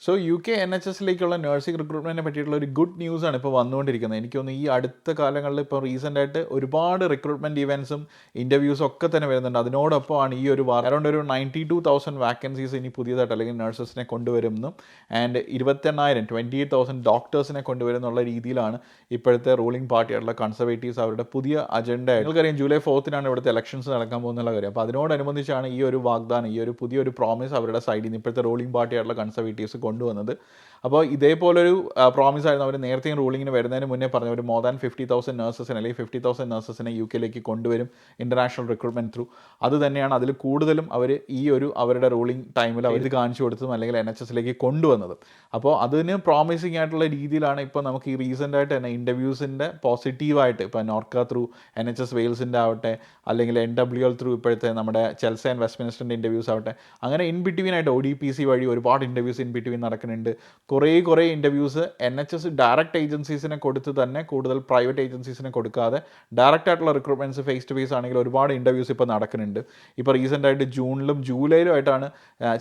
So UK NHSലേക്കുള്ള nursing റിക്രൂട്ട്മെൻറ്റിനെ പറ്റിയിട്ടുള്ള ഒരു good ന്യൂസാണ് ഇപ്പോൾ വന്നുകൊണ്ടിരിക്കുന്നത്. എനിക്ക് തോന്നുന്നു ഈ അടുത്ത കാലങ്ങളിൽ ഇപ്പോൾ റീസെൻ്റായിട്ട് ഒരുപാട് റിക്രൂട്ട്മെൻറ്റ് ഇവൻറ്റ്സും ഇൻ്റർവ്യൂസും ഒക്കെ തന്നെ വരുന്നുണ്ട്. അതിനോടൊപ്പമാണ് ഈ ഒരു അറൗണ്ട് ഒരു 92,000 വാക്കൻസീസ് ഇനി പുതിയതായിട്ട് അല്ലെങ്കിൽ നഴ്സസിനെ കൊണ്ടുവരുമെന്നും ആൻഡ് 28,000 ഡോക്ടേഴ്സിനെ കൊണ്ടുവരും എന്നുള്ള രീതിയിലാണ് ഇപ്പോഴത്തെ റൂളിംഗ് പാർട്ടിയായിട്ടുള്ള കൺസർവേറ്റീവ്സ് അവരുടെ പുതിയ അജണ്ട. നിങ്ങൾക്കറിയാം ജൂലൈ 4th ഇവിടുത്തെ ഇലക്ഷൻസ് നടക്കാൻ പോകുന്നുള്ള കാര്യം. അപ്പോൾ അതിനോടനുബന്ധിച്ചാണ് ഈ ഒരു വാഗ്ദാനം, ഈ ഒരു പുതിയൊരു പ്രോമിസ് അവരുടെ സൈഡിൽ നിന്ന് ഇപ്പോഴത്തെ റൂളിംഗ് പാർട്ടിയായിട്ടുള്ള കൺസർവേറ്റീവ്സ് കൊണ്ടുവന്നത്. അപ്പോൾ ഇതേപോലൊരു പ്രോമിസ് ആയിരുന്നു അവർ നേരത്തെയും റൂളിങ്ങിന് വരുന്നതിന് മുന്നേ പറഞ്ഞു. ഒരു മോർ ദാൻ 50,000 നഴ്സസിനെ അല്ലെങ്കിൽ 50,000 നഴ്സസിനെ UK കൊണ്ടുവരും ഇൻ്റർനാഷണൽ റിക്രൂട്ട്മെൻറ്റ് ത്രൂ. അത് തന്നെയാണ് അതിൽ കൂടുതലും അവർ ഈ ഒരു അവരുടെ റൂളിംഗ് ടൈമിൽ അവർ ഇത് കാണിച്ചു കൊടുത്തതും അല്ലെങ്കിൽ NHSലേക്ക് കൊണ്ടുവന്നതും. അപ്പോൾ അതിന് പ്രോമിസിംഗ് ആയിട്ടുള്ള രീതിയിലാണ് ഇപ്പോൾ നമുക്ക് ഈ റീസെൻ്റായിട്ട് തന്നെ ഇൻ്റർവ്യൂസിൻ്റെ പോസിറ്റീവായിട്ട് ഇപ്പോൾ നോർക്ക ത്രൂ NHS വെയിൽസിൻ്റെ ആവട്ടെ അല്ലെങ്കിൽ NWL ത്രൂ ഇപ്പോഴത്തെ നമ്മുടെ ചെൽസി ആൻഡ് വെസ്റ്റ്മിനിസ്റ്ററിൻ്റെ ഇൻ്റർവ്യൂസ് ആവട്ടെ, അങ്ങനെ ഇൻ ബിറ്റ്വീനായിട്ട് ODPC വഴി ഒരുപാട് ഇൻ്റർവ്യൂസ് ഇൻ ബിറ്റ്വീൻ നടക്കുന്നുണ്ട്. കുറേ ഇൻ്റർവ്യൂസ് NHS ഡയറക്റ്റ് ഏജൻസീസിനെ കൊടുത്ത് തന്നെ, കൂടുതൽ പ്രൈവറ്റ് ഏജൻസീസിനെ കൊടുക്കാതെ ഡയറക്റ്റ് ആയിട്ടുള്ള റിക്രൂട്ട്മെൻറ്റ്സ് ഫേസ് ടു ഫേസ് ആണെങ്കിൽ ഒരുപാട് ഇൻ്റർവ്യൂസ് ഇപ്പോൾ നടക്കുന്നുണ്ട്. ഇപ്പോൾ റീസെൻ്റായിട്ട് ജൂണിലും ജൂലൈയിലും ആയിട്ടാണ്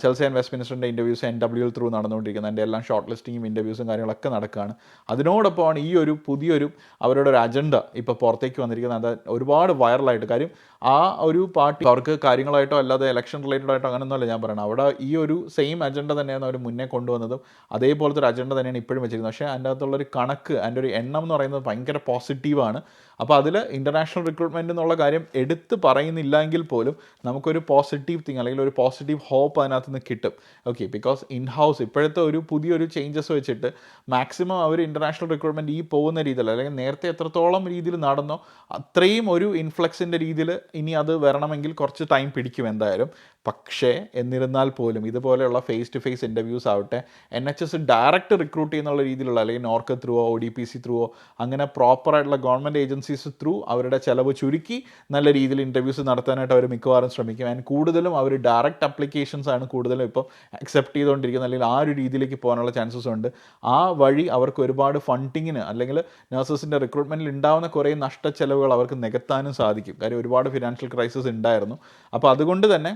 ചെൽസി ആൻഡ് വെസ്റ്റ്മിനിസ്റ്ററിൻ്റെ ഇൻ്റർവ്യൂസ് NWL ത്രൂ നടന്നുകൊണ്ടിരിക്കുന്നത്. എൻ്റെ എല്ലാം ഷോർട്ട് ലിസ്റ്റിങ്ങും ഇൻ്റർവ്യൂസും കാര്യങ്ങളൊക്കെ നടക്കുകയാണ്. അതിനോടൊപ്പമാണ് ഈ ഒരു പുതിയൊരു അവരുടെ ഒരു അജണ്ട ഇപ്പോൾ പുറത്തേക്ക് വന്നിരിക്കുന്നത്. അത് ഒരുപാട് വൈറലായിട്ട്, കാര്യം ആ ഒരു പാർട്ടി അവർക്ക് കാര്യങ്ങളായിട്ടോ അല്ലാതെ ഇലക്ഷൻ റിലേറ്റഡ് ആയിട്ടോ അങ്ങനെയൊന്നുമല്ല ഞാൻ പറയണം. അവിടെ ഈ ഒരു സെയിം അജണ്ട തന്നെയാണ് അവർ മുന്നേ കൊണ്ടുവന്നതും അതേപോലത്തെ ഒരു അജണ്ട തന്നെയാണ് ഇപ്പോഴും വെച്ചിരിക്കുന്നത്. പക്ഷേ അതിൻ്റെ അകത്തുള്ളൊരു കണക്ക്, അതിൻ്റെ ഒരു എണ്ണം എന്ന് പറയുന്നത് ഭയങ്കര പോസിറ്റീവാണ്. അപ്പോൾ അതിൽ ഇൻ്റർനാഷണൽ റിക്രൂട്ട്മെൻറ്റ് എന്നുള്ള കാര്യം എടുത്ത് പറയുന്നില്ലെങ്കിൽ പോലും നമുക്കൊരു പോസിറ്റീവ് തിങ് അല്ലെങ്കിൽ ഒരു പോസിറ്റീവ് ഹോപ്പ് അതിനകത്ത് നിന്ന് കിട്ടും. ഓക്കെ, ബിക്കോസ് ഇൻ ഹൗസ് ഇപ്പോഴത്തെ ഒരു പുതിയൊരു ചേഞ്ചസ് വെച്ചിട്ട് മാക്സിമം അവർ ഇൻ്റർനാഷണൽ റിക്രൂട്ട്മെൻറ്റ് ഈ പോകുന്ന രീതിയിൽ അല്ലെങ്കിൽ നേരത്തെ എത്രത്തോളം രീതിയിൽ നടന്നോ അത്രയും ഒരു ഇൻഫ്ലക്സിൻ്റെ രീതിയിൽ ഇനി അത് വരണമെങ്കിൽ കുറച്ച് ടൈം പിടിക്കും എന്തായാലും. പക്ഷേ എന്നിരുന്നാൽ പോലും ഇതുപോലെയുള്ള ഫേസ് ടു ഫേസ് ഇൻ്റർവ്യൂസ് ആവട്ടെ, NHS ഡയറക്റ്റ് റിക്രൂട്ട് ചെയ്യുന്നുള്ള രീതിയിലുള്ള അല്ലെങ്കിൽ നോർക്ക ത്രൂവോ ODPC ത്രൂവോ അങ്ങനെ പ്രോപ്പറായിട്ടുള്ള ഗവൺമെൻറ് ഏജൻസീസ് ത്രൂ അവരുടെ ചിലവ് ചുരുക്കി നല്ല രീതിയിൽ ഇൻ്റർവ്യൂസ് നടത്താനായിട്ട് അവർ മിക്കവാറും ശ്രമിക്കും. ആൻഡ് കൂടുതലും അവർ ഡയറക്റ്റ് അപ്ലിക്കേഷൻസ് ആണ് കൂടുതലും ഇപ്പോൾ അക്സെപ്റ്റ് ചെയ്തുകൊണ്ടിരിക്കുന്നത്, അല്ലെങ്കിൽ ആ ഒരു രീതിയിലേക്ക് പോകാനുള്ള ചാൻസസ് ഉണ്ട്. ആ വഴി അവർക്ക് ഒരുപാട് ഫണ്ടിങ്ങിന് അല്ലെങ്കിൽ നഴ്സസിൻ്റെ റിക്രൂട്ട്മെൻറ്റിൽ ഉണ്ടാകുന്ന കുറേ നഷ്ടച്ചെലവുകൾ അവർക്ക് നികത്താനും സാധിക്കും. കാര്യം ഒരുപാട് ഫിനാൻഷ്യൽ ക്രൈസിസ് ഉണ്ടായിരുന്നു. അപ്പോൾ അതുകൊണ്ട് തന്നെ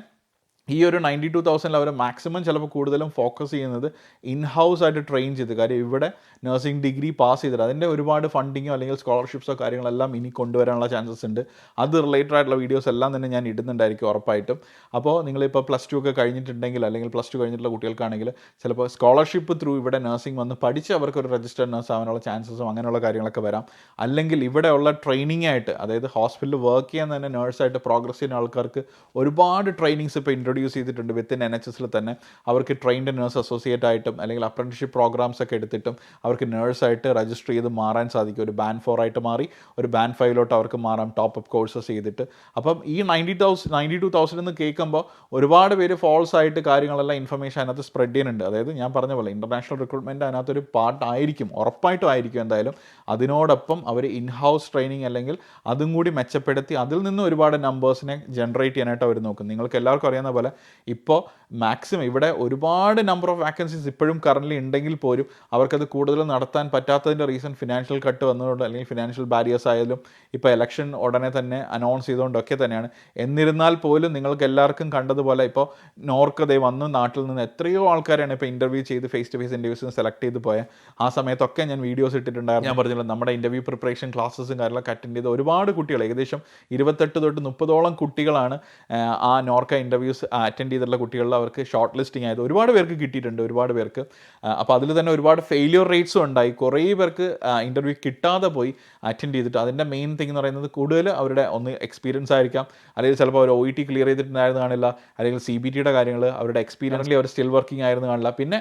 ഈ ഒരു 92,000 അവർ മാക്സിമം ചിലപ്പോൾ കൂടുതലും ഫോക്കസ് ചെയ്യുന്നത് ഇൻ ഹൗസ് ആയിട്ട് ട്രെയിൻ ചെയ്ത്, കാര്യം ഇവിടെ നഴ്സിംഗ് ഡിഗ്രി പാസ് ചെയ്തിട്ട് അതിൻ്റെ ഒരുപാട് ഫണ്ടിങ്ങോ അല്ലെങ്കിൽ സ്കോളർഷിപ്സോ കാര്യങ്ങളെല്ലാം ഇനി കൊണ്ടുവരാനുള്ള ചാൻസസ് ഉണ്ട്. അത് റിലേറ്റഡ് ആയിട്ടുള്ള വീഡിയോസ് എല്ലാം തന്നെ ഞാൻ ഇടുന്നുണ്ടായിരിക്കും ഉറപ്പായിട്ടും. അപ്പോൾ നിങ്ങളിപ്പോൾ +2 ഒക്കെ കഴിഞ്ഞിട്ടുണ്ടെങ്കിൽ അല്ലെങ്കിൽ +2 കഴിഞ്ഞിട്ടുള്ള കുട്ടികൾക്കാണെങ്കിൽ ചിലപ്പോൾ സ്കോളർഷിപ്പ് ത്രൂ ഇവിടെ നഴ്സിംഗ് വന്ന് പഠിച്ച് അവർക്കൊരു രജിസ്റ്റേർഡ് നഴ്സ് ആവാനുള്ള ചാൻസസും അങ്ങനെയുള്ള കാര്യങ്ങളൊക്കെ വരാം. അല്ലെങ്കിൽ ഇവിടെയുള്ള ട്രെയിനിങ് ആയിട്ട്, അതായത് ഹോസ്പിറ്റലിൽ വർക്ക് ചെയ്യാൻ തന്നെ നേഴ്സായിട്ട് പ്രോഗ്രസ് ചെയ്യുന്ന ആൾക്കാർക്ക് ഒരുപാട് ട്രെയിനിങ്സ് ഇപ്പോൾ ഇൻട്രൊഡ്യൂസ് ചെയ്തിട്ടുണ്ട് വിത്തിൻ NHSൽ തന്നെ. അവർക്ക് ട്രെയിൻഡ് നഴ്സ് അസോസിയേറ്റ് ആയിട്ടും അല്ലെങ്കിൽ അപ്രന്റീസ്ഷിപ്പ് പ്രോഗ്രാംസ് ഒക്കെ എടുത്തിട്ടും അവർക്ക് നേഴ്സായിട്ട് രജിസ്റ്റർ ചെയ്ത് മാറാൻ സാധിക്കും. ഒരു ബാൻഡ് 4 ആയിട്ട് മാറി ഒരു ബാൻഡ് 5ലോട്ട് അവർക്ക് മാറാം, ടോപ്പ് അപ്പ് കോഴ്സസ് ചെയ്തിട്ട്. അപ്പം ഈ 92,000 എന്ന് കേൾക്കുമ്പോൾ ഒരുപാട് പേര് ഫോൾസ് ആയിട്ട് കാര്യങ്ങളെല്ലാം ഇൻഫർമേഷൻ അതിനകത്ത് സ്പ്രെഡ് ചെയ്യുന്നുണ്ട്. അതായത് ഞാൻ പറഞ്ഞ പോലെ ഇൻ്റർനാഷണൽ റിക്രൂട്ട്മെൻറ്റ് അതിനകത്തൊരു പാർട്ട് ആയിരിക്കും, ഉറപ്പായിട്ടും ആയിരിക്കും എന്തായാലും. അതിനോടൊപ്പം അവർ ഇൻ ഹൗസ് ട്രെയിനിങ് അല്ലെങ്കിൽ അതും കൂടി മെച്ചപ്പെടുത്തി അതിൽ നിന്ന് ഒരുപാട് നമ്പേഴ്സിനെ ജനറേറ്റ് ചെയ്യാനായിട്ട് അവർ നോക്കും. നിങ്ങൾക്ക് എല്ലാവർക്കും അറിയാവുന്ന പോലെ ഇപ്പോൾ മാക്സിമം ഇവിടെ ഒരുപാട് നമ്പർ ഓഫ് വാക്കൻസീസ് ഇപ്പോഴും കറൻ്റ്ലി ഉണ്ടെങ്കിൽ പോലും അവർക്കത് കൂടുതലും നടത്താൻ പറ്റാത്തതിൻ്റെ റീസൺ ഫിനാൻഷ്യൽ കട്ട് വന്നതുകൊണ്ട് അല്ലെങ്കിൽ ഫിനാൻഷ്യൽ ബാരിയേഴ്സ് ആയാലും ഇപ്പോൾ ഇലക്ഷൻ ഉടനെ തന്നെ അനൗൺസ് ചെയ്തുകൊണ്ടൊക്കെ തന്നെയാണ്. എന്നിരുന്നാൽ പോലും നിങ്ങൾക്ക് എല്ലാവർക്കും കണ്ടതുപോലെ ഇപ്പോൾ നോർക്കതേ വന്നു നാട്ടിൽ നിന്ന് എത്രയോ ആൾക്കാരാണ് ഇപ്പോൾ ഇൻ്റർവ്യൂ ചെയ്ത് ഫേസ് ടു ഫേസ് ഇൻ്റർവ്യൂസിന് സെലക്ട് ചെയ്ത് പോയ ആ സമയത്തൊക്കെ ഞാൻ വീഡിയോസ് ഇട്ടിട്ടുണ്ടായിരുന്നു. ഞാൻ പറഞ്ഞില്ല, നമ്മുടെ ഇൻ്റർവ്യൂ പ്രിപ്പറേഷൻ ക്ലാസ്സസും കാര്യങ്ങളൊക്കെ അറ്റൻഡ് ചെയ്ത് ഒരുപാട് കുട്ടികൾ, ഏകദേശം 28 തൊട്ട് 30ഓളം കുട്ടികളാണ് ആ നോർക്ക ഇൻ്റർവ്യൂസ് അറ്റൻഡ് ചെയ്തിട്ടുള്ള കുട്ടികളിൽ അവർക്ക് ഷോർട്ട് ലിസ്റ്റിംഗ് ആയത്. ഒരുപാട് പേർക്ക് കിട്ടിയിട്ടുണ്ട്, ഒരുപാട് പേർക്ക്. അപ്പോൾ അതിൽ തന്നെ ഒരുപാട് ഫെയിലിയർ റേറ്റ്സും ഉണ്ടായി. കുറേ പേർക്ക് ഇൻ്റർവ്യൂ കിട്ടാതെ പോയി അറ്റൻഡ് ചെയ്തിട്ട്. അതിൻ്റെ മെയിൻ തിങ് എന്ന് പറയുന്നത് കൂടുതൽ അവരുടെ ഒന്ന് എക്സ്പീരിയൻസ് ആയിരിക്കാം, അല്ലെങ്കിൽ ചിലപ്പോൾ അവർ OET ക്ലിയർ ചെയ്തിട്ടുണ്ടായിരുന്നു കാണില്ല, അല്ലെങ്കിൽ CBTയുടെ കാര്യങ്ങൾ അവരുടെ എക്സ്പീരിയൻസിൽ അവർ സ്റ്റിൽ വർക്കിംഗ് ആയിരുന്നു കാണില്ല. പിന്നെ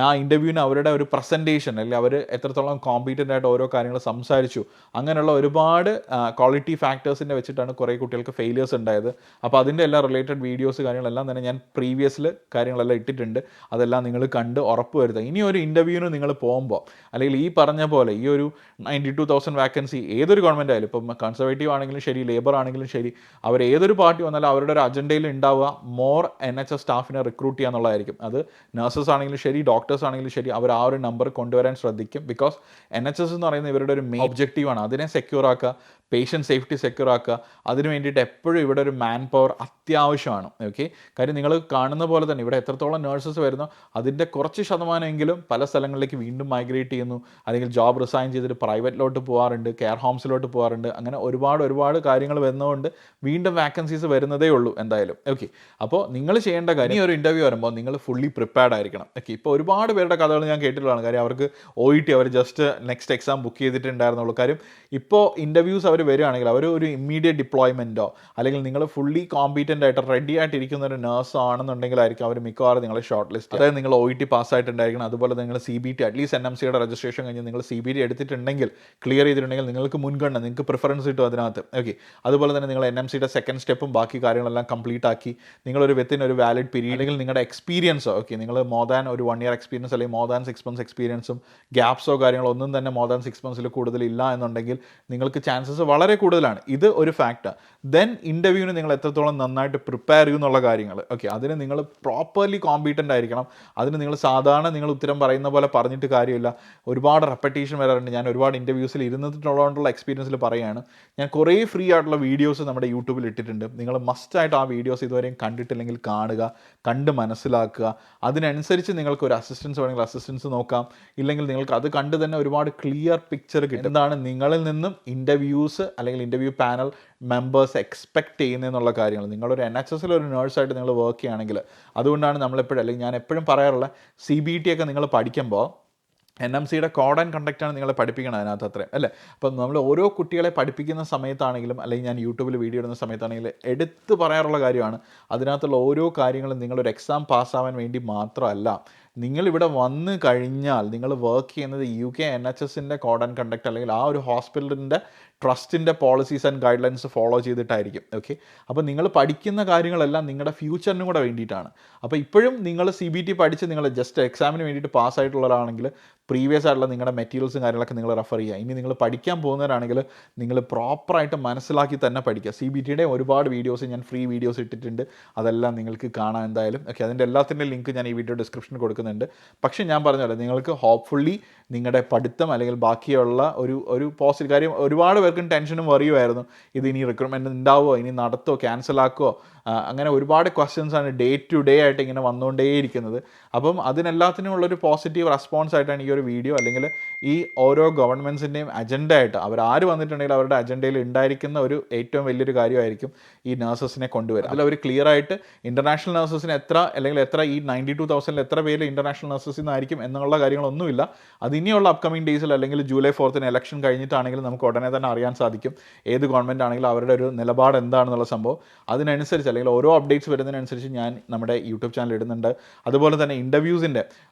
ആ ഇൻ്റർവ്യൂവിന് അവരുടെ ഒരു പ്രസൻറ്റേഷൻ അല്ലെങ്കിൽ അവർ എത്രത്തോളം കോമ്പീറ്റൻ്റ് ആയിട്ട് ഓരോ കാര്യങ്ങൾ സംസാരിച്ചു, അങ്ങനെയുള്ള ഒരുപാട് ക്വാളിറ്റി ഫാക്ടേഴ്സിൻ്റെ വെച്ചിട്ടാണ് കുറേ കുട്ടികൾക്ക് ഫെയിലിയേഴ്സ് ഉണ്ടായത്. അപ്പോൾ അതിൻ്റെ എല്ലാ റിലേറ്റഡ് വീഡിയോസ് കാര്യങ്ങളെല്ലാം തന്നെ ഞാൻ പ്രീവിയസിൽ കാര്യങ്ങളെല്ലാം ഇട്ടിട്ടുണ്ട്. അതെല്ലാം നിങ്ങൾ കണ്ട് ഉറപ്പ് വരുത്തുക. ഇനി ഒരു ഇൻ്റർവ്യൂവിന് നിങ്ങൾ പോകുമ്പോൾ അല്ലെങ്കിൽ ഈ പറഞ്ഞ പോലെ ഈ ഒരു 92,000 വാക്കൻസി ഏതൊരു ഗവൺമെൻറ് ആയാലും, ഇപ്പം കൺസർവേറ്റീവ് ആണെങ്കിലും ശരി, ലേബർ ആണെങ്കിലും ശരി, അവർ ഏതൊരു പാർട്ടി വന്നാലും അവരുടെ ഒരു അജണ്ടയിൽ ഉണ്ടാവുക മോർ NHS സ്റ്റാഫിനെ റിക്രൂട്ട് ചെയ്യുക എന്നുള്ളതായിരിക്കും. അത് നഴ്സസ് ആണെങ്കിലും ശരി, ഡോക്ടേഴ്സ് ആണെങ്കിലും ശരി, അവർ ആ ഒരു നമ്പർ കൊണ്ടുവരാൻ ശ്രദ്ധിക്കും. ബിക്കോസ് NHS എന്ന് പറയുന്നത് ഇവരുടെ ഒരു മെയിൻ ഒബ്ജക്റ്റീവാണ്. അതിനെ സെക്യൂർ ആക്കുക, പേഷ്യൻ്റ് സേഫ്റ്റി സെക്യൂർ ആക്കുക. അതിന് വേണ്ടിയിട്ട് എപ്പോഴും ഇവിടെ ഒരു മാൻ പവർ അത്യാവശ്യമാണ്. ഓക്കെ, കാര്യം നിങ്ങൾ കാണുന്ന പോലെ തന്നെ ഇവിടെ എത്രത്തോളം നേഴ്സസ് വരുന്നോ അതിൻ്റെ കുറച്ച് ശതമാനമെങ്കിലും പല സ്ഥലങ്ങളിലേക്ക് വീണ്ടും മൈഗ്രേറ്റ് ചെയ്യുന്നു, അല്ലെങ്കിൽ ജോബ് റിസൈൻ ചെയ്തിട്ട് പ്രൈവറ്റിലോട്ട് പോകാറുണ്ട്, കെയർ ഹോംസിലോട്ട് പോകാറുണ്ട്. അങ്ങനെ ഒരുപാട് കാര്യങ്ങൾ വരുന്നതുകൊണ്ട് വീണ്ടും വാക്കൻസീസ് വരുന്നതേ ഉള്ളൂ എന്തായാലും. ഓക്കെ, അപ്പോൾ നിങ്ങൾ ചെയ്യേണ്ട കാര്യം, ഈ ഒരു ഇൻ്റർവ്യൂ വരുമ്പോൾ നിങ്ങൾ ഫുള്ളി പ്രിപ്പയർഡ് ആയിരിക്കണം. ഓക്കെ, ഇപ്പോൾ ഒരുപാട് പേരുടെ കഥകൾ ഞാൻ കേട്ടിട്ടുള്ളതാണ്. കാര്യം അവർക്ക് OET അവർ ജസ്റ്റ് നെക്സ്റ്റ് എക്സാം ബുക്ക് ചെയ്തിട്ടുണ്ടായിരുന്നുള്ളൂ. കാര്യം ഇപ്പോൾ ഇൻ്റർവ്യൂസ് അവർ വരികയാണെങ്കിൽ അവർ ഒരു ഇമ്മീഡിയറ്റ് ഡിപ്ലോയ്മെൻറ്റോ അല്ലെങ്കിൽ നിങ്ങൾ ഫുള്ളി കോമ്പീറ്റൻ്റ് ആയിട്ട് റെഡി ആയിട്ടിരിക്കുന്ന ഒരു നേഴ്സ് ആണെന്നുണ്ടെങ്കിലായിരിക്കും അവർ മിക്കവാറും നിങ്ങളെ ഷോർട്ട് ലിസ്റ്റ്. അതായത് നിങ്ങൾ OET പാസ്സായിട്ടുണ്ടായിരിക്കണം, അതുപോലെ നിങ്ങൾ CBT അറ്റ്ലീസ്റ്റ് NMCയുടെ രജിസ്ട്രേഷൻ കഴിഞ്ഞ് നിങ്ങൾ CBT എടുത്തിട്ടുണ്ടെങ്കിൽ, ക്ലിയർ ചെയ്തിട്ടുണ്ടെങ്കിൽ നിങ്ങൾക്ക് മുൻഗണന, നിങ്ങൾക്ക് പ്രിഫറൻസ് കിട്ടും അതിനകത്ത്. ഓക്കെ, അതുപോലെ തന്നെ നിങ്ങൾ NMCയുടെ സെക്കൻഡ് സ്റ്റെപ്പും ബാക്കി കാര്യങ്ങളെല്ലാം കംപ്ലീറ്റ് ആക്കി നിങ്ങളൊരു വിത്തിൻ ഒരു വാലിഡ് പീരീഡ്, അല്ലെങ്കിൽ നിങ്ങളുടെ എക്സ്പീരിയൻസോ, ഓക്കെ, നിങ്ങൾ മോർ ദാൻ ഒരു 1 ഇയർ എക്സ്പീരിയൻസ് അല്ലെങ്കിൽ മോർ ദാൻ 6 months എക്സ്പീരിയൻസും ഗ്യാപ്സോ കാര്യങ്ങളോ ഒന്നും തന്നെ മോർ ദാൻ 6 months കൂടുതലില്ല എന്നുണ്ടെങ്കിൽ നിങ്ങൾക്ക് ചാൻസസ് വളരെ കൂടുതലാണ്. ഇത് ഒരു ഫാക്റ്റാണ്. ദെൻ ഇൻ്റർവ്യൂവിന് നിങ്ങൾ എത്രത്തോളം നന്നായിട്ട് പ്രിപ്പയർ ചെയ്യുന്നുള്ള കാര്യങ്ങൾ. ഓക്കെ, അതിന് നിങ്ങൾ പ്രോപ്പർലി കോമ്പീറ്റൻ്റ് ആയിരിക്കണം. അതിന് നിങ്ങൾ സാധാരണ നിങ്ങൾ ഉത്തരം പറയുന്ന പോലെ പറഞ്ഞിട്ട് കാര്യമില്ല. ഒരുപാട് റെപ്പറ്റീഷൻ വരാറുണ്ട്. ഞാൻ ഒരുപാട് ഇൻ്റർവ്യൂസിൽ ഇരുന്നിട്ടുള്ളതുകൊണ്ടുള്ള എക്സ്പീരിയൻസിൽ പറയുകയാണ്. ഞാൻ കുറേ ഫ്രീ ആയിട്ടുള്ള വീഡിയോസ് നമ്മുടെ യൂട്യൂബിൽ ഇട്ടിട്ടുണ്ട്. നിങ്ങൾ മസ്റ്റായിട്ട് ആ വീഡിയോസ് ഇതുവരെയും കണ്ടിട്ടില്ലെങ്കിൽ കാണുക, കണ്ട് മനസ്സിലാക്കുക. അതിനനുസരിച്ച് നിങ്ങൾക്ക് ഒരു അസിസ്റ്റൻസ് വേണമെങ്കിൽ അസിസ്റ്റൻസ് നോക്കാം, ഇല്ലെങ്കിൽ നിങ്ങൾക്ക് അത് കണ്ട് തന്നെ ഒരുപാട് ക്ലിയർ പിക്ചർ കിട്ടും. എന്താണ് നിങ്ങളിൽ നിന്നും ഇൻ്റർവ്യൂസ് അല്ലെങ്കിൽ ഇൻ്റർവ്യൂ പാനൽ മെമ്പേഴ്സ് എക്സ്പെക്ട് ചെയ്യുന്നതെന്നുള്ള കാര്യങ്ങൾ. നിങ്ങളൊരു NHSൽ ഒരു നേഴ്സായിട്ട് നിങ്ങൾ വർക്ക് ചെയ്യുകയാണെങ്കിൽ, അതുകൊണ്ടാണ് നമ്മളെപ്പോഴും, അല്ലെങ്കിൽ ഞാൻ എപ്പോഴും പറയാറുള്ള, CBT ഒക്കെ നിങ്ങൾ പഠിക്കുമ്പോൾ NMCയുടെ കോഡ് ആൻഡ് കണ്ടക്റ്റാണ് നിങ്ങളെ പഠിപ്പിക്കണം അതിനകത്ത് അത്രയും അല്ലേ. അപ്പം നമ്മൾ ഓരോ കുട്ടികളെ പഠിപ്പിക്കുന്ന സമയത്താണെങ്കിലും, അല്ലെങ്കിൽ ഞാൻ യൂട്യൂബിൽ വീഡിയോ ഇടുന്ന സമയത്താണെങ്കിലും എടുത്ത് പറയാറുള്ള കാര്യമാണ്, അതിനകത്തുള്ള ഓരോ കാര്യങ്ങളും നിങ്ങളൊരു എക്സാം പാസ്സാവാൻ വേണ്ടി മാത്രമല്ല. നിങ്ങളിവിടെ വന്ന് കഴിഞ്ഞാൽ നിങ്ങൾ വർക്ക് ചെയ്യുന്നത് UK NHSൻ്റെ കോഡ് ആൻഡ് കണ്ടക്ട് അല്ലെങ്കിൽ ആ ഒരു ഹോസ്പിറ്റലിൻ്റെ ട്രസ്റ്റിൻ്റെ policies and guidelines follow ചെയ്തിട്ടായിരിക്കും. ഓക്കെ, അപ്പോൾ നിങ്ങൾ പഠിക്കുന്ന കാര്യങ്ങളെല്ലാം നിങ്ങളുടെ ഫ്യൂച്ചറിനും കൂടെ വേണ്ടിയിട്ടാണ്. അപ്പോൾ ഇപ്പോഴും നിങ്ങൾ CBT പഠിച്ച് നിങ്ങൾ ജസ്റ്റ് എക്സാമിന് വേണ്ടിയിട്ട് പാസ്സായിട്ടുള്ളവരാണെങ്കിൽ പ്രീവിയസ് ആയിട്ടുള്ള നിങ്ങളുടെ മെറ്റീരിയൽസും കാര്യങ്ങളൊക്കെ നിങ്ങൾ റെഫർ ചെയ്യുക. ഇനി നിങ്ങൾ പഠിക്കാൻ പോകുന്നവരാണെങ്കിൽ നിങ്ങൾ പ്രോപ്പറായിട്ട് മനസ്സിലാക്കി തന്നെ പഠിക്കുക. CBTയുടെ ഒരുപാട് വീഡിയോസ് ഞാൻ ഫ്രീ വീഡിയോസ് ഇട്ടിട്ടുണ്ട്, അതെല്ലാം നിങ്ങൾക്ക് കാണാം എന്തായാലും. ഓക്കെ, അതിൻ്റെ എല്ലാത്തിൻ്റെ ലിങ്ക് ഞാൻ ഈ വീഡിയോ ഡിസ്ക്രിപ്ഷനിൽ കൊടുക്കുന്നുണ്ട്. പക്ഷേ ഞാൻ പറഞ്ഞല്ലോ, നിങ്ങൾക്ക് ഹോപ്പ്ഫുള്ളി നിങ്ങളുടെ പഠിത്തം അല്ലെങ്കിൽ ബാക്കിയുള്ള ഒരു പോസിറ്റീവ് കാര്യം, ഒരുപാട് പേർക്കും ടെൻഷനും വറിയുമായിരുന്നു, ഇത് ഇനി റിക്രൂട്ട്മെൻറ്റ് ഉണ്ടാവുമോ, ഇനി നടത്തുമോ, ക്യാൻസൽ ആക്കുമോ, അങ്ങനെ ഒരുപാട് ക്വസ്റ്റ്യൻസാണ് ഡേ ടു ഡേ ആയിട്ട് ഇങ്ങനെ വന്നുകൊണ്ടേയിരിക്കുന്നത്. അപ്പം അതിനെല്ലാത്തിനും ഉള്ളൊരു പോസിറ്റീവ് റെസ്പോൺസ് ആയിട്ടാണ് ഈ ഒരു വീഡിയോ, അല്ലെങ്കിൽ ഈ ഓരോ ഗവൺമെൻറ്റ്സിൻ്റെയും അജണ്ട ആയിട്ട് അവരാര് വന്നിട്ടുണ്ടെങ്കിൽ അവരുടെ അജണ്ടയിൽ ഉണ്ടായിരിക്കുന്ന ഒരു ഏറ്റവും വലിയൊരു കാര്യമായിരിക്കും ഈ നഴ്സസിനെ കൊണ്ടുവരിക. അതിൽ അവർ ക്ലിയർ ആയിട്ട് ഇൻ്റർനാഷണൽ നഴ്സസിന് എത്ര, അല്ലെങ്കിൽ എത്ര ഈ 92,000 എത്ര പേര് ഇൻ്റർനാഷണൽ നഴ്സസിൽ നിന്നായിരിക്കും എന്നുള്ള കാര്യങ്ങളൊന്നുമില്ല. അത് ഇനിയുള്ള അപ്കമിങ് ഡേയ്സിൽ അല്ലെങ്കിൽ ജൂലൈ 4th ഇലക്ഷൻ കഴിഞ്ഞിട്ടാണെങ്കിൽ നമുക്ക് ഉടനെ തന്നെ അറിയാൻ സാധിക്കും ഏത് ഗവൺമെൻറ് ആണെങ്കിലും അവരുടെ ഒരു നിലപാട് എന്താണെന്നുള്ള സംഭവം. അതിനനുസരിച്ച് അല്ലെങ്കിൽ ഓരോ അപ്ഡേറ്റ്സ് വരുന്നതിനനുസരിച്ച് ഞാൻ നമ്മുടെ യൂട്യൂബ് ചാനൽ ഇടുന്നുണ്ട്. അതുപോലെ തന്നെ ഇൻ്റർവ്യൂസിൻ്റെ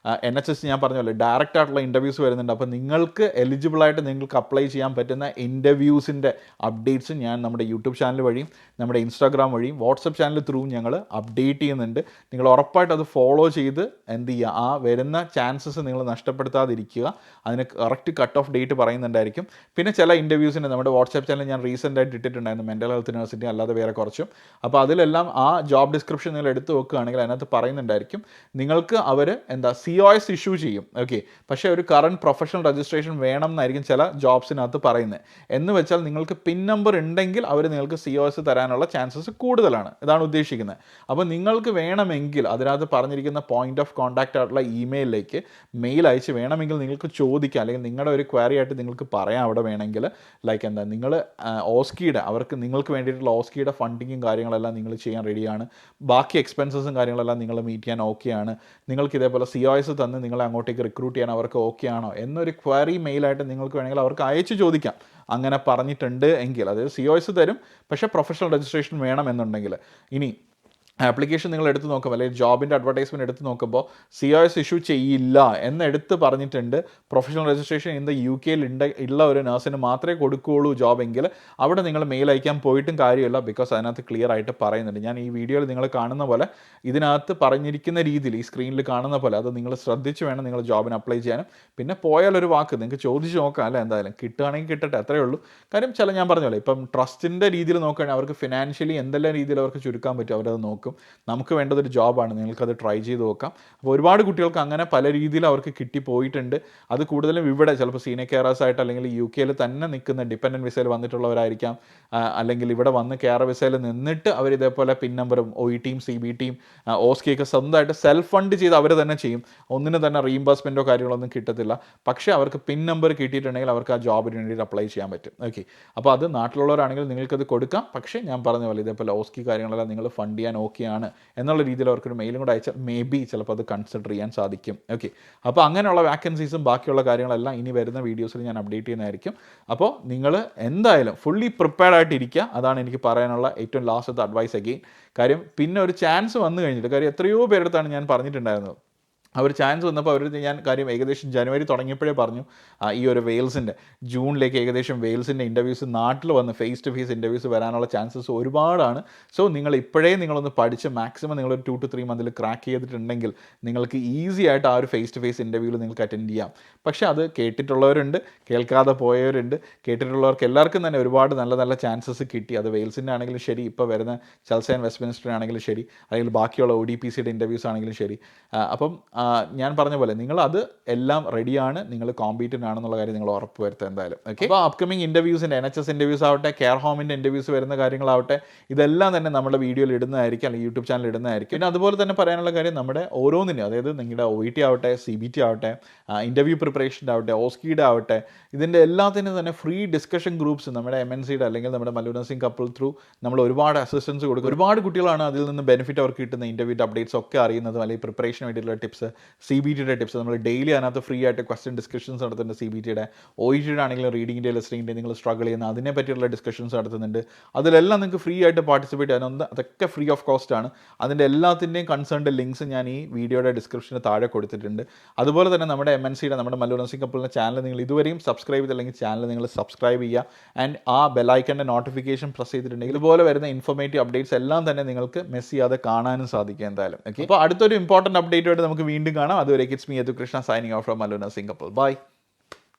NHS ഞാൻ പറഞ്ഞല്ലോ ഡയറക്റ്റ് ആയിട്ടുള്ള ഇൻ്റർവ്യൂസ് വരുന്നുണ്ട്. അപ്പോൾ നിങ്ങൾക്ക് എലിജിബിളായിട്ട് നിങ്ങൾക്ക് അപ്ലൈ ചെയ്യാൻ പറ്റുന്ന ഇൻ്റർവ്യൂസിൻ്റെ അപ്ഡേറ്റ്സ് ഞാൻ നമ്മുടെ യൂട്യൂബ് ചാനൽ വഴിയും നമ്മുടെ ഇൻസ്റ്റാഗ്രാം വഴിയും വാട്സപ്പ് ചാനൽ ത്രൂ ഞങ്ങൾ അപ്ഡേറ്റ് ചെയ്യുന്നുണ്ട്. നിങ്ങൾ ഉറപ്പായിട്ട് അത് ഫോളോ ചെയ്ത് എന്ത് ചെയ്യുക, ആ വരുന്ന ചാൻസസ് നിങ്ങൾ നഷ്ടപ്പെടുത്താതിരിക്കുക. അതിന് കറക്റ്റ് കട്ട് ഓഫ് ഡേറ്റ് പറയുന്നുണ്ടായിരിക്കും. പിന്നെ ചില ഇൻ്റർവ്യൂസിന് നമ്മുടെ വാട്സപ്പ് ചാനൽ ഞാൻ റീസെൻ്റ് ആയിട്ട് ഇട്ടിട്ടുണ്ടായിരുന്നു, മെൻ്റൽ ഹെൽത്ത് നഴ്സിൻ്റെ അല്ലാതെ വേറെ കുറച്ചും. അപ്പോൾ അതിലെല്ലാം ആ ജോബ് ഡിസ്ക്രിപ്ഷൻ നിങ്ങൾ എടുത്ത് വെക്കുകയാണെങ്കിൽ അതിനകത്ത് പറയുന്നുണ്ടായിരിക്കും നിങ്ങൾക്ക് അവർ COS ഇഷ്യൂ ചെയ്യും. ഓക്കെ, പക്ഷേ ഒരു കറണ്ട് പ്രൊഫഷണൽ രജിസ്ട്രേഷൻ വേണം എന്നായിരിക്കും ചില ജോബ്സിനകത്ത് പറയുന്നത്. എന്ന് വെച്ചാൽ നിങ്ങൾക്ക് പിൻ നമ്പർ ഉണ്ടെങ്കിൽ അവർ നിങ്ങൾക്ക് COS തരാനുള്ള ചാൻസസ് കൂടുതലാണ്. ഇതാണ് ഉദ്ദേശിക്കുന്നത്. അപ്പോൾ നിങ്ങൾക്ക് വേണമെങ്കിൽ അതിനകത്ത് പറഞ്ഞിരിക്കുന്ന പോയിന്റ് ഓഫ് കോൺടാക്റ്റ് ആയിട്ടുള്ള ഇമെയിലിലേക്ക് മെയിൽ അയച്ച് വേണമെങ്കിൽ നിങ്ങൾക്ക് ചോദിക്കാം, അല്ലെങ്കിൽ നിങ്ങളുടെ ഒരു ക്വയറി ആയിട്ട് നിങ്ങൾക്ക് പറയാം അവിടെ വേണമെങ്കിൽ. ലൈക്ക് നിങ്ങൾ ഓസ്കിയുടെ അവർക്ക് നിങ്ങൾക്ക് വേണ്ടിയിട്ടുള്ള ഓസ്കിയുടെ ഫണ്ടിങ്ങും കാര്യങ്ങളെല്ലാം നിങ്ങൾ ചെയ്യാൻ റെഡിയാണ്. ബാക്കി എക്സ്പെൻസസും കാര്യങ്ങളെല്ലാം നിങ്ങൾ മീറ്റ് ചെയ്യാൻ ഓക്കെയാണ്. നിങ്ങൾക്ക് ഇതേപോലെ COS തന്ന് നിങ്ങളെ അങ്ങോട്ടേക്ക് റിക്രൂട്ട് ചെയ്യാൻ അവർക്ക് ഓക്കെ ആണോ എന്നൊരു ക്വയറി മെയിലായിട്ട് നിങ്ങൾക്ക് വേണമെങ്കിൽ അവർക്ക് അയച്ച് ചോദിക്കാം. അങ്ങനെ പറഞ്ഞിട്ടുണ്ട് എങ്കിൽ, അതായത് COS തരും പക്ഷേ പ്രൊഫഷണൽ രജിസ്ട്രേഷൻ വേണം എന്നുണ്ടെങ്കിൽ. ഇനി ആപ്ലിക്കേഷൻ നിങ്ങൾ എടുത്ത് നോക്കുമ്പോൾ അല്ലെങ്കിൽ ജോബിൻ്റെ അഡ്വർടൈസ്മെൻറ്റ് എടുത്ത് നോക്കുമ്പോൾ COS ഇഷ്യൂ ചെയ്യില്ല എന്നെടുത്ത് പറഞ്ഞിട്ടുണ്ട്. പ്രൊഫഷണൽ രജിസ്ട്രേഷൻ ഇൻ UK ഉള്ള ഒരു നഴ്സിന് മാത്രമേ കൊടുക്കുകയുള്ളൂ ജോബെങ്കിൽ അവിടെ നിങ്ങൾ മെയിൽ അയക്കാൻ പോയിട്ടും കാര്യമില്ല. ബിക്കോസ് അതിനകത്ത് ക്ലിയർ ആയിട്ട് പറയുന്നുണ്ട്. ഞാൻ ഈ വീഡിയോയിൽ നിങ്ങൾ കാണുന്ന പോലെ ഇതിനകത്ത് പറഞ്ഞിരിക്കുന്ന രീതിയിൽ ഈ സ്ക്രീനിൽ കാണുന്ന പോലെ അത് നിങ്ങൾ ശ്രദ്ധിച്ച് വേണം നിങ്ങൾ ജോബിന് അപ്ലൈ ചെയ്യാനും. പിന്നെ പോയാലൊരു വാക്ക് നിങ്ങൾക്ക് ചോദിച്ച് നോക്കാം അല്ലേ, എന്തായാലും കിട്ടുകയാണെങ്കിൽ കിട്ടട്ടെ, അത്രയേ ഉള്ളൂ. കാര്യം ഞാൻ പറഞ്ഞ പോലെ ഇപ്പം ട്രസ്റ്റിൻ്റെ രീതിയിൽ നോക്കുകയാണെങ്കിൽ അവർക്ക് ഫിനാൻഷ്യലി എന്തെല്ലാം രീതിയിൽ അവർക്ക് ചുരുക്കാൻ പറ്റും അവരത് നോക്കും. നോക്കും. നമുക്ക് വേണ്ടതൊരു ജോബാണ്, നിങ്ങൾക്കത് ട്രൈ ചെയ്ത് നോക്കാം. അപ്പോൾ ഒരുപാട് കുട്ടികൾക്ക് അങ്ങനെ പല രീതിയിൽ അവർക്ക് കിട്ടിപ്പോയിട്ടുണ്ട്. അത് കൂടുതലും ഇവിടെ ചിലപ്പോൾ സീനിയർ കെയറേഴ്സ് ആയിട്ട് അല്ലെങ്കിൽ UK തന്നെ നിൽക്കുന്ന ഡിപ്പെൻഡൻറ്റ് വിസയിൽ വന്നിട്ടുള്ളവരായിരിക്കാം, അല്ലെങ്കിൽ ഇവിടെ വന്ന് കെയർ വിസയിൽ നിന്നിട്ട് അവർ ഇതേപോലെ പിൻ നമ്പറും OETയും CBTയും OSCEയൊക്കെ സ്വന്തമായിട്ട് സെൽഫ് ഫണ്ട് ചെയ്ത് അവർ തന്നെ ചെയ്യും. ഒന്നിന് തന്നെ റീഇംബേഴ്സ്മെൻറ്റോ കാര്യങ്ങളൊന്നും കിട്ടത്തില്ല. പക്ഷേ അവർക്ക് പിൻ നമ്പർ കിട്ടിയിട്ടുണ്ടെങ്കിൽ അവർക്ക് ആ ജോബിന് വേണ്ടിയിട്ട് അപ്ലൈ ചെയ്യാൻ പറ്റും. ഓക്കെ, അപ്പോൾ അത് നാട്ടിലുള്ളവരാണെങ്കിൽ നിങ്ങൾക്കത് കൊടുക്കാം. പക്ഷേ ഞാൻ പറഞ്ഞ പോലെ ഇതേപോലെ OSCE കാര്യങ്ങളെല്ലാം നിങ്ങൾ ഫണ്ട് ചെയ്യാൻ ഓക്കെയാണ് എന്നുള്ള രീതിയിൽ അവർക്കൊരു മെയിലും കൂടെ അയച്ചാൽ മേ ബി ചിലപ്പോൾ അത് കൺസിഡർ ചെയ്യാൻ സാധിക്കും. ഓക്കെ, അപ്പോൾ അങ്ങനെയുള്ള വാക്കൻസീസും ബാക്കിയുള്ള കാര്യങ്ങളെല്ലാം ഇനി വരുന്ന വീഡിയോസിൽ ഞാൻ അപ്ഡേറ്റ് ചെയ്യുന്നതായിരിക്കും. അപ്പോൾ നിങ്ങൾ എന്തായാലും ഫുള്ളി പ്രിപ്പയർഡ് ആയിട്ടിരിക്കുക. അതാണ് എനിക്ക് പറയാനുള്ള ഏറ്റവും ലാസ്റ്റത്തെ അഡ്വൈസ് അഗെയിൻ. കാര്യം പിന്നെ ഒരു ചാൻസ് വന്നു കഴിഞ്ഞിട്ട്, കാര്യം എത്രയോ പേരെടുത്താണ് ഞാൻ പറഞ്ഞിട്ടുണ്ടായിരുന്നത്, ആ ഒരു ചാൻസ് വന്നപ്പോൾ അവർ ഞാൻ കാര്യം ഏകദേശം ജനുവരി തുടങ്ങിയപ്പോഴേ പറഞ്ഞു ഈ ഒരു വെയിൽസിൻ്റെ ജൂണിലേക്ക് ഏകദേശം വെയിൽസിൻ്റെ ഇൻ്റർവ്യൂസ് നാട്ടിൽ വന്ന് ഫേസ് ടു ഫേസ് ഇൻ്റർവ്യൂസ് വരാനുള്ള ചാൻസസ് ഒരുപാടാണ്. സോ നിങ്ങൾ ഇപ്പോഴേ നിങ്ങളൊന്ന് പഠിച്ച് മാക്സിമം നിങ്ങളൊരു 2 to 3 മന്തിൽ ക്രാക്ക് ചെയ്തിട്ടുണ്ടെങ്കിൽ നിങ്ങൾക്ക് ഈസി ആയിട്ട് ആ ഒരു ഫേസ് ടു ഫേസ് ഇൻ്റർവ്യൂവിൽ നിങ്ങൾക്ക് അറ്റൻഡ് ചെയ്യാം. പക്ഷേ അത് കേട്ടിട്ടുള്ളവരുണ്ട്, കേൾക്കാതെ പോയവരുണ്ട്. കേട്ടിട്ടുള്ളവർക്ക് എല്ലാവർക്കും തന്നെ ഒരുപാട് നല്ല നല്ല ചാൻസസ് കിട്ടി. അത് വെയിൽസിൻ്റെ ആണെങ്കിലും ശരി, ഇപ്പോൾ വരുന്ന ചെൽസി ആൻഡ് വെസ്റ്റ്മിൻസ്റ്റർ ആണെങ്കിലും ശരി, അല്ലെങ്കിൽ ബാക്കിയുള്ള ODPCയുടെ ഇൻ്റർവ്യൂസ് ആണെങ്കിലും ശരി. അപ്പം ഞാൻ പറഞ്ഞ പോലെ നിങ്ങൾ അത് എല്ലാം റെഡിയാണ്, നിങ്ങൾ കോമ്പീറ്റൻ്റ് ആണെന്നുള്ള കാര്യം നിങ്ങൾ ഉറപ്പ് വരുത്തുക എന്തായാലും. ഓക്കെ, അപ്പോൾ അപ്കമിങ് ഇൻ്റർവ്യൂസിൻ്റെ NHS ഇൻ്റർവ്യൂസ് ആവട്ടെ, കെയർ ഹോമിൻ്റെ ഇൻ്റർവ്യൂസ് വരുന്ന കാര്യങ്ങളാവട്ടെ, ഇതെല്ലാം തന്നെ നമ്മുടെ വീഡിയോയിൽ ഇടുന്നതായിരിക്കും, അല്ലെങ്കിൽ യൂട്യൂബ് ചാനൽ ഇടുന്നതായിരിക്കും. പിന്നെ അതുപോലെ തന്നെ പറയാനുള്ള കാര്യം, നമ്മുടെ ഓരോന്നിനും, അതായത് നിങ്ങളുടെ OET ആവട്ടെ, CBT ആവട്ടെ, ഇൻ്റർവ്യൂ പ്രിപ്പറേഷൻ്റെ ആവട്ടെ, OSCEയുടെ ആവട്ടെ, ഇതിൻ്റെ എല്ലാത്തിനും തന്നെ ഫ്രീ ഡിസ്കഷൻ ഗ്രൂപ്പ്സ് നമ്മുടെ MNCയുടെ അല്ലെങ്കിൽ നമ്മുടെ മല്ലു നഴ്സിംഗ് കപ്പിൾ ത്രൂ നമ്മൾ ഒരുപാട് അസിസ്റ്റൻസ് കൊടുക്കും. ഒരുപാട് കുട്ടികളാണ് അതിൽ നിന്ന് ബെനിഫിറ്റ് അവർക്ക് കിട്ടുന്ന, ഇൻ്റർവ്യൂൻ്റെ അപ്ഡേറ്റ്സ് ഒക്കെ അറിയുന്നതും, അല്ലെങ്കിൽ പ്രിപ്പറേഷന് വേണ്ടിയിട്ടുള്ള ടിപ്സ്, CBTയുടെ ടിപ്സ്. നമ്മൾ ഡെയിലി അതിനകത്ത് ഫ്രീ ആയിട്ട് ക്വസ്റ്റ്യൻ ഡിസ്കഷൻസ് നടത്തുന്നുണ്ട്. CBTയുടെ OETയുടെ ആണെങ്കിലും റീഡിങ്ങിൻ്റെ ലിസ്ണിങ്ങിൻ്റെ നിങ്ങൾ സ്ട്രഗിൾ ചെയ്യുന്ന അതിനെ പറ്റിയുള്ള ഡിസ്കഷൻസ് നടത്തുന്നുണ്ട്. അതിലെല്ലാം നിങ്ങൾക്ക് ഫ്രീ ആയിട്ട് പാർട്ടിസിപ്പേറ്റ് ചെയ്യാൻ, അതൊക്കെ ഫ്രീ ഓഫ് കോസ്റ്റ് ആണ്. അതിൻ്റെ എല്ലാത്തിൻ്റെയും കൺസേൺഡ് ലിങ്ക്സ് ഞാൻ ഈ വീഡിയോയുടെ ഡിസ്ക്രിപ്ഷന് താഴെ കൊടുത്തിട്ടുണ്ട്. അതുപോലെ തന്നെ നമ്മുടെ MNCയുടെ, നമ്മുടെ മല്ലു നഴ്സിംഗ് കപ്പിളിൻ്റെ ചാനൽ നിങ്ങൾ ഇതുവരെയും സബ്സ്ക്രൈബ് ചെയ്തില്ലെങ്കിൽ ചാനൽ നിങ്ങൾ സബ്സ്ക്രൈബ് ചെയ്യുക. ആൻഡ് ആ ബെല്ലൈക്കൻ്റെ നോട്ടിഫിക്കേഷൻ പ്രസ് ചെയ്തിട്ടുണ്ടെങ്കിൽ ഇതുപോലെ വരുന്ന ഇൻഫോർമേറ്റീവ് അപ്ഡേറ്റ്സ് എല്ലാം തന്നെ നിങ്ങൾക്ക് മിസ് ചെയ്യാതെ കാണാനും സാധിക്കും എന്തായാലും. ഓക്കെ, അപ്പോൾ അടുത്തൊരു ഇമ്പോർട്ടൻറ്റ് അപ്ഡേറ്റുമായിട്ട് നമുക്ക് വീണ്ടും കാണാം. അതുവരെ it's me Yadu Krishna signing off from Mallu nursing couple. By.